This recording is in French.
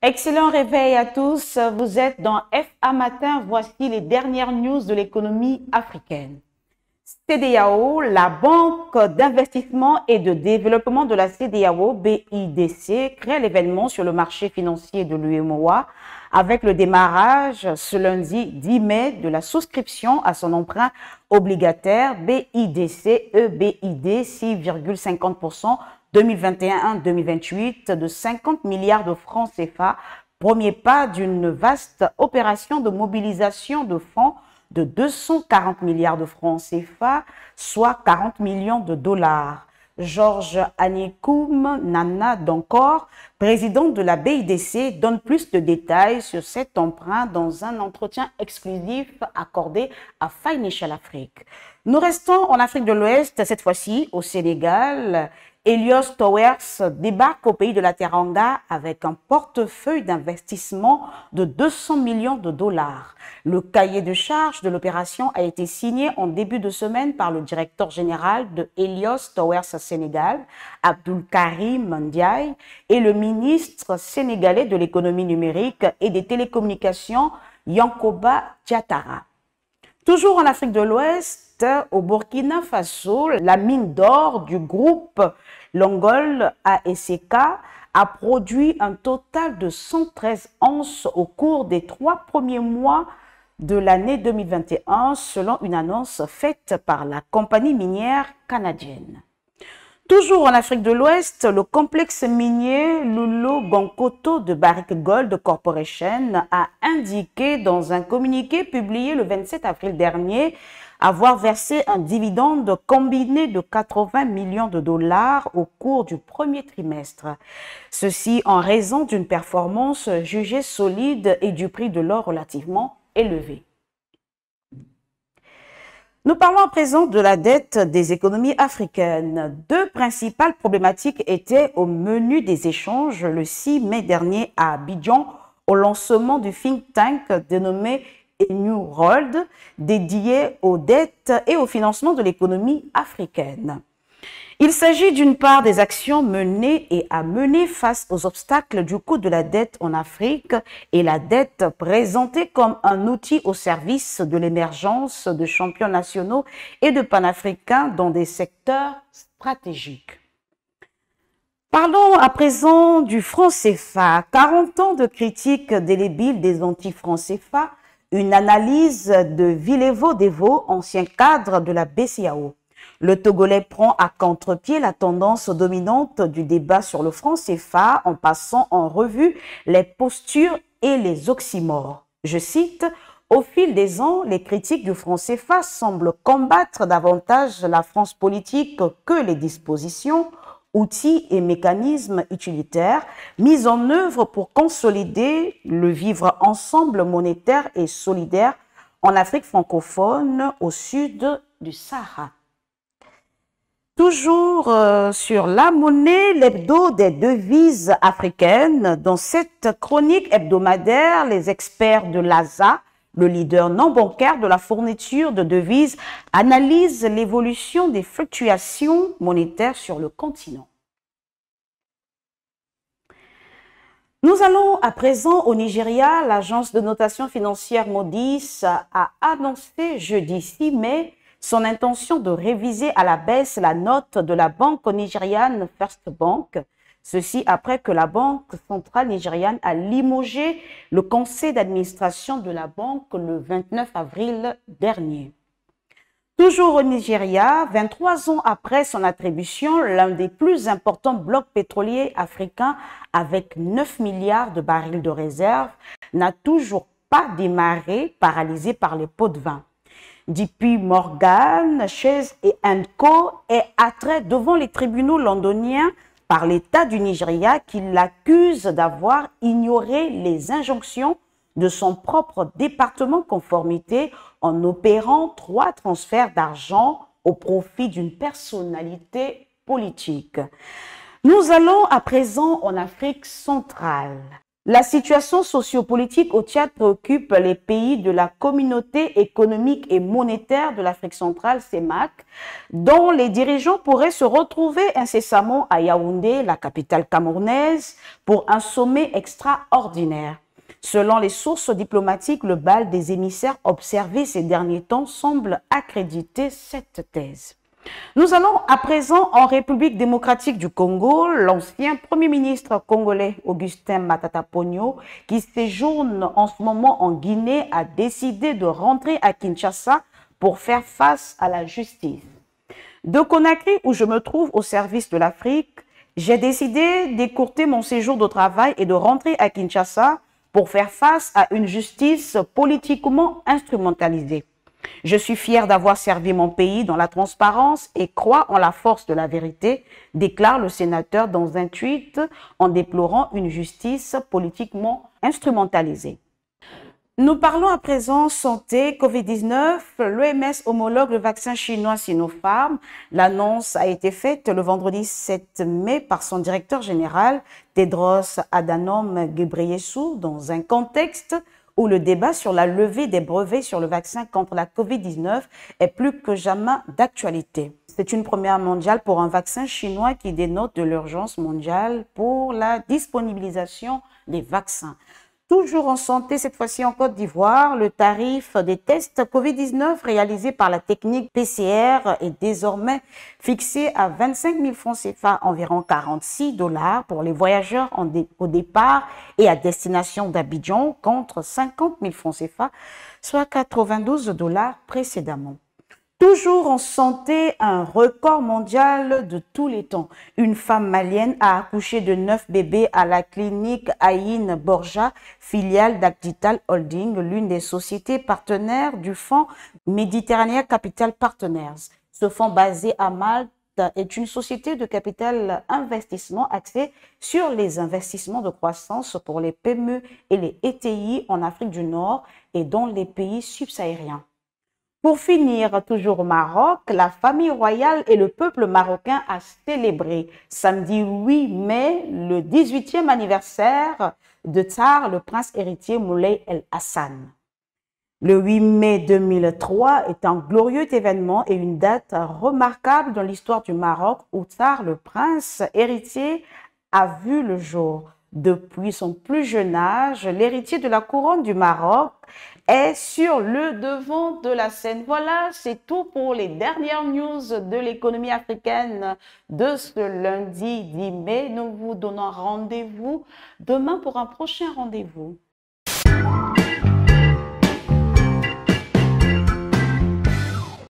Excellent réveil à tous. Vous êtes dans FA Matin. Voici les dernières news de l'économie africaine. CEDEAO, la Banque d'investissement et de développement de la CEDEAO, BIDC, crée l'événement sur le marché financier de l'UEMOA avec le démarrage ce lundi 10 mai de la souscription à son emprunt obligataire BIDC EBID 6,50% 2021-2028 de 50 milliards de francs CFA, premier pas d'une vaste opération de mobilisation de fonds de 240 milliards de francs CFA, soit 40 millions de dollars. Georges Anikoum Nana Dankor, président de la BIDC, donne plus de détails sur cet emprunt dans un entretien exclusif accordé à Financial Afrique. Nous restons en Afrique de l'Ouest, cette fois-ci au Sénégal. Helios Towers débarque au pays de la Teranga avec un portefeuille d'investissement de 200 millions de dollars. Le cahier de charges de l'opération a été signé en début de semaine par le directeur général de Helios Towers Sénégal, Abdoul Karim Ndiaye, et le ministre sénégalais de l'économie numérique et des télécommunications, Yankoba Diatara. Toujours en Afrique de l'Ouest, au Burkina Faso, la mine d'or du groupe Longol ASK a produit un total de 113 onces au cours des 3 premiers mois de l'année 2021, selon une annonce faite par la compagnie minière canadienne. Toujours en Afrique de l'Ouest, le complexe minier Loulo-Gounkoto de Barrick Gold Corporation a indiqué dans un communiqué publié le 27 avril dernier avoir versé un dividende combiné de 80 millions de dollars au cours du premier trimestre. Ceci en raison d'une performance jugée solide et du prix de l'or relativement élevé. Nous parlons à présent de la dette des économies africaines. 2 principales problématiques étaient au menu des échanges le 6 mai dernier à Abidjan au lancement du think tank dénommé New World, dédié aux dettes et au financement de l'économie africaine. Il s'agit d'une part des actions menées et à mener face aux obstacles du coût de la dette en Afrique et la dette présentée comme un outil au service de l'émergence de champions nationaux et de panafricains dans des secteurs stratégiques. Parlons à présent du franc CFA. 40 ans de critiques délébiles des anti-francs CFA, une analyse de Vilevo Devo, ancien cadre de la BCAO. Le Togolais prend à contre-pied la tendance dominante du débat sur le franc CFA en passant en revue les postures et les oxymores. Je cite, « Au fil des ans, les critiques du franc CFA semblent combattre davantage la France politique que les dispositions, outils et mécanismes utilitaires mis en œuvre pour consolider le vivre ensemble monétaire et solidaire en Afrique francophone au sud du Sahara. » Toujours sur la monnaie, l'hebdo des devises africaines. Dans cette chronique hebdomadaire, les experts de l'ASA, le leader non bancaire de la fourniture de devises, analysent l'évolution des fluctuations monétaires sur le continent. Nous allons à présent au Nigeria. L'agence de notation financière Moody's a annoncé jeudi 6 mai son intention de réviser à la baisse la note de la banque nigériane First Bank. Ceci après que la Banque centrale nigériane a limogé le conseil d'administration de la banque le 29 avril dernier. Toujours au Nigeria, 23 ans après son attribution, l'un des plus importants blocs pétroliers africains avec 9 milliards de barils de réserve n'a toujours pas démarré, paralysé par les pots de vin. JP Morgan, Chase & Co. est attrait devant les tribunaux londoniens par l'État du Nigeria qui l'accuse d'avoir ignoré les injonctions de son propre département conformité en opérant 3 transferts d'argent au profit d'une personnalité politique. Nous allons à présent en Afrique centrale. La situation sociopolitique au Tchad préoccupe les pays de la Communauté économique et monétaire de l'Afrique centrale, CEMAC, dont les dirigeants pourraient se retrouver incessamment à Yaoundé, la capitale camerounaise, pour un sommet extraordinaire. Selon les sources diplomatiques, le bal des émissaires observé ces derniers temps semble accréditer cette thèse. Nous allons à présent en République démocratique du Congo. L'ancien Premier ministre congolais Augustin Matata Ponyo, qui séjourne en ce moment en Guinée, a décidé de rentrer à Kinshasa pour faire face à la justice. De Conakry, où je me trouve au service de l'Afrique, j'ai décidé d'écourter mon séjour de travail et de rentrer à Kinshasa pour faire face à une justice politiquement instrumentalisée. Je suis fier d'avoir servi mon pays dans la transparence et crois en la force de la vérité, déclare le sénateur dans un tweet en déplorant une justice politiquement instrumentalisée. Nous parlons à présent santé, Covid-19. L'OMS homologue le vaccin chinois Sinopharm. L'annonce a été faite le vendredi 7 mai par son directeur général, Tedros Adhanom Ghebreyesus, dans un contexte où le débat sur la levée des brevets sur le vaccin contre la Covid-19 est plus que jamais d'actualité. C'est une première mondiale pour un vaccin chinois qui dénote de l'urgence mondiale pour la disponibilisation des vaccins. Toujours en santé, cette fois-ci en Côte d'Ivoire, le tarif des tests Covid-19 réalisés par la technique PCR est désormais fixé à 25 000 francs CFA, environ 46 $ pour les voyageurs au départ et à destination d'Abidjan, contre 50 000 francs CFA, soit 92 $ précédemment. Toujours en santé, un record mondial de tous les temps. Une femme malienne a accouché de 9 bébés à la clinique Aïn Borja, filiale d'Acdital Holding, l'une des sociétés partenaires du fonds Méditerranea Capital Partners. Ce fonds basé à Malte est une société de capital investissement axée sur les investissements de croissance pour les PME et les ETI en Afrique du Nord et dans les pays subsahariens. Pour finir, toujours au Maroc, la famille royale et le peuple marocain a célébré samedi 8 mai le 18e anniversaire de Tsar, le prince héritier Moulay El Hassan. Le 8 mai 2003 est un glorieux événement et une date remarquable dans l'histoire du Maroc où Tsar, le prince héritier, a vu le jour. Depuis son plus jeune âge, l'héritier de la couronne du Maroc est sur le devant de la scène. Voilà, c'est tout pour les dernières news de l'économie africaine de ce lundi 10 mai. Nous vous donnons rendez-vous demain pour un prochain rendez-vous.